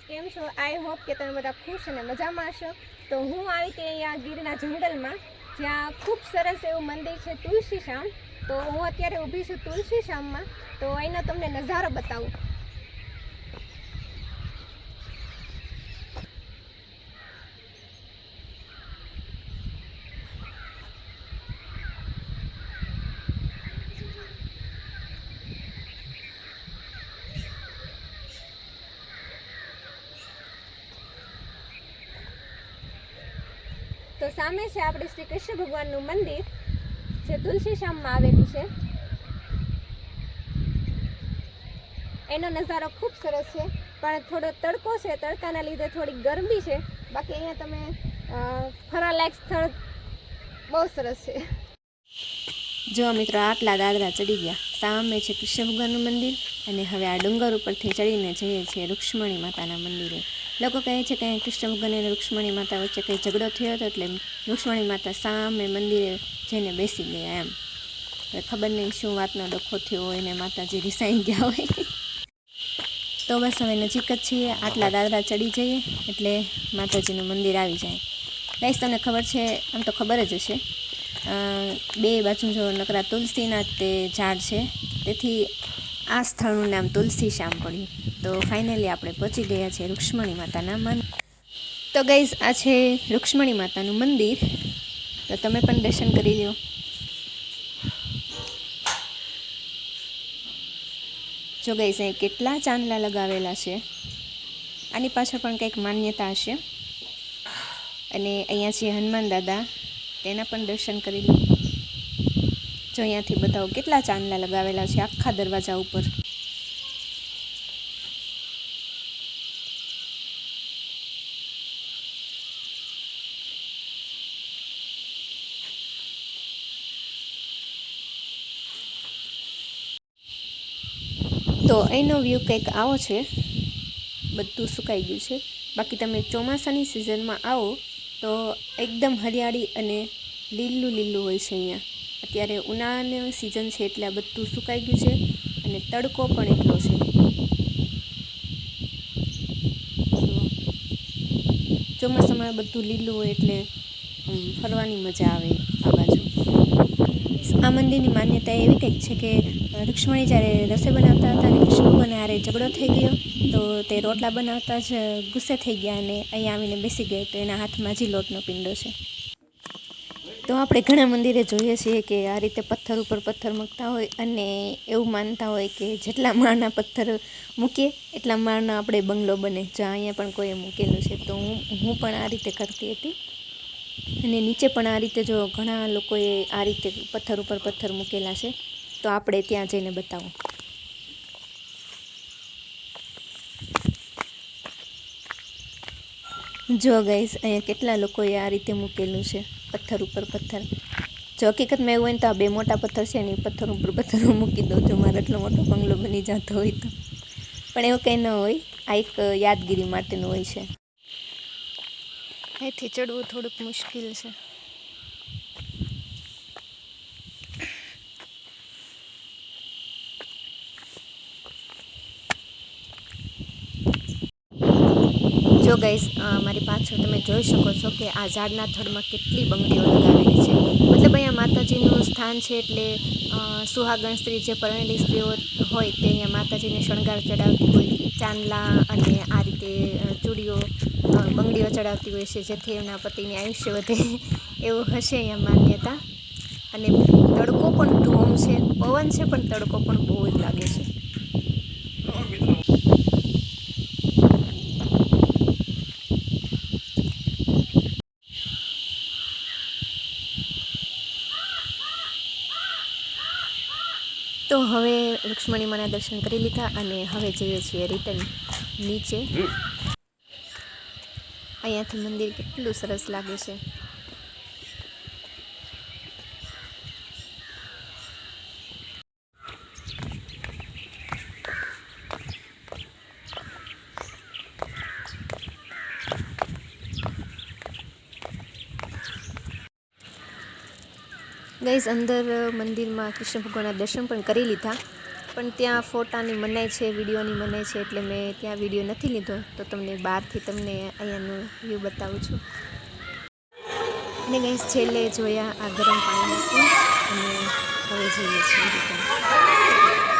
કેમ છો? I hope કે તમે બધા ખુશ અને મજામાં હશો. તો હું આવી હતી અહીંયા ગીરના જંગલમાં, જ્યાં ખૂબ સરસ એવું મંદિર છે તુલસી શ્યામ. તો હું અત્યારે ઊભી છું તુલસી શ્યામમાં. તો અહીંનો તમને નજારો બતાવું. તો સામે છે આપણે શ્રી કૃષ્ણ ભગવાનનું મંદિર, જે તુલસી શ્યામમાં આવેલું છે. એનો નજારો ખૂબ સરસ છે, પણ થોડો તડકો છે, તડકાના લીધે થોડી ગરમી છે. બાકી અહીંયા તમે ફરવાલાયક સ્થળ બહુ સરસ છે. જો મિત્રો, આટલા દાદરા ચડી ગયા. સામે છે કૃષ્ણ ભગવાનનું મંદિર, અને હવે આ ડુંગર ઉપરથી ચડીને જઈએ છીએ રૂક્ષ્મણી માતાના મંદિરે. લોકો કહે છે કે કૃષ્ણ ભગવાન અને રૂક્ષ્મણી માતા વચ્ચે કંઈ ઝઘડો થયો હતો, એટલે રૂક્ષ્મણી માતા સામે મંદિરે જઈને બેસી ગયા એમ. ખબર નહીં શું વાતનો ડખો થયો હોય ને માતાજી રિસાઈ ગયા હોય. તો બસ હવે નજીક જ છીએ, આટલા દાદરા ચડી જઈએ એટલે માતાજીનું મંદિર આવી જાય. ગાઈસ, તમને ખબર છે, આમ તો ખબર જ હશે, બે બાજુ જો નકરા તુલસીના તે ઝાડ છે, તેથી આ સ્થળનું નામ તુલસી શ્યામ પડ્યું. તો ફાઇનલી આપણે પહોંચી ગયા છીએ રૂક્ષ્મણી માતાના મંદિર. તો ગાઈસ, આ છે રૂક્ષ્મણી માતાનું મંદિર. તો તમે પણ દર્શન કરી લો. જો ગાઈસ, અહીં કેટલા ચાંદલા લગાવેલા છે. આની પાછળ પણ કંઈક માન્યતા હશે. અને અહીંયા છે હનુમાન દાદા, તેના પણ દર્શન કરી લો. જો અહીંયાથી બતાવો કેટલા ચાંદલા લગાવેલા છે આખા દરવાજા ઉપર. તો અહીંનો વ્યૂ કંઈક આવો છે. બધું સુકાઈ ગયું છે. બાકી તમે ચોમાસાની સિઝનમાં આવો તો એકદમ હરિયાળી અને લીલું લીલું હોય છે અહીંયા. અત્યારે ઉનાળાની સિઝન છે એટલે આ બધું સુકાઈ ગયું છે, અને તડકો પણ એટલો છે. ચોમાસામાં બધું લીલું હોય એટલે ફરવાની મજા આવે આ બાજુ. આ મંદિરની માન્યતા એવી કંઈક છે કે રૂક્ષ્મણી જ્યારે રસોઈ બનાવતા હતા અને કૃષ્ણ ભગવાન હારે ઝઘડો થઈ ગયો, તો તે રોટલા બનાવતા જ ગુસ્સે થઈ ગયા અને અહીંયા આવીને બેસી ગયા. તો એના હાથમાં જ લોટનો પિંડો છે. તો આપણે ઘણા મંદિરે જોઈએ છીએ કે આ રીતે પથ્થર ઉપર પથ્થર મૂકતા હોય, અને એવું માનતા હોય કે જેટલા માળના પથ્થર મૂકીએ એટલા માળનો આપણે બંગલો બને. જો અહીંયા પણ કોઈએ મૂકેલું છે, તો હું પણ આ રીતે કરતી હતી. અને નીચે પણ આ રીતે જો ઘણા લોકોએ આ રીતે પથ્થર ઉપર પથ્થર મૂકેલા છે. તો આપણે ત્યાં જઈને બતાવું. જો ગાઈસ, અહીંયા કેટલા લોકોએ આ રીતે મૂકેલું છે પથ્થર ઉપર પથ્થર. જો હકીકતમાં એવું હોય ને તો આ બે મોટા પથ્થર છે ને, પથ્થર ઉપર પથ્થર મૂકી દઉં જો મારે એટલો મોટો બંગલો બની જતો હોય તો. પણ એવું કંઈ ન હોય, આ એક યાદગીરી માટેનું હોય છે. અહીંથી ચડવું થોડુંક મુશ્કેલ છે. જો ગાઈસ, મારી પાછળ તમે જોઈ શકો છો કે આ ઝાડના થડમાં કેટલી બંગડીઓ લગાવેલી છે. મતલબ અહીંયા માતાજીનું સ્થાન છે, એટલે સુહાગણ સ્ત્રી, જે પરણેલી સ્ત્રીઓ હોય તે અહીંયા માતાજીને શણગાર ચડાવતી હોય. ચાંદલા અને આ રીતે ચૂડીઓ, બંગડીઓ ચડાવતી હોય છે, જેથી એમના પતિને આયુષ્ય વધે એવું હશે અહીંયા માન્યતા. અને તડકો પણ ધોમ છે, પવન છે, પણ તડકો પણ બહુ જ લાગે છે. તો હવે રૂક્ષ્મણી માના દર્શન કરી લીધા, અને હવે જઈએ છીએ રિટર્ન નીચે. અહીંયાથી મંદિર કેટલું સરસ લાગે છે. ગાઈઝ, અંદર મંદિરમાં કૃષ્ણ ભગવાનના દર્શન પણ કરી લીધા, પણ ત્યાં ફોટાની મનાઈ છે, વિડીયોની મનાઈ છે, એટલે મેં ત્યાં વિડીયો નથી લીધો. તો તમને બહારથી તમને અહીંયાનું વ્યૂ બતાવું છું. અને ગાઈસ છેલ્લે જોયા આ ગરમ પાણીના કુંડ અને હવે જઈએ છીએ રિટર્ન.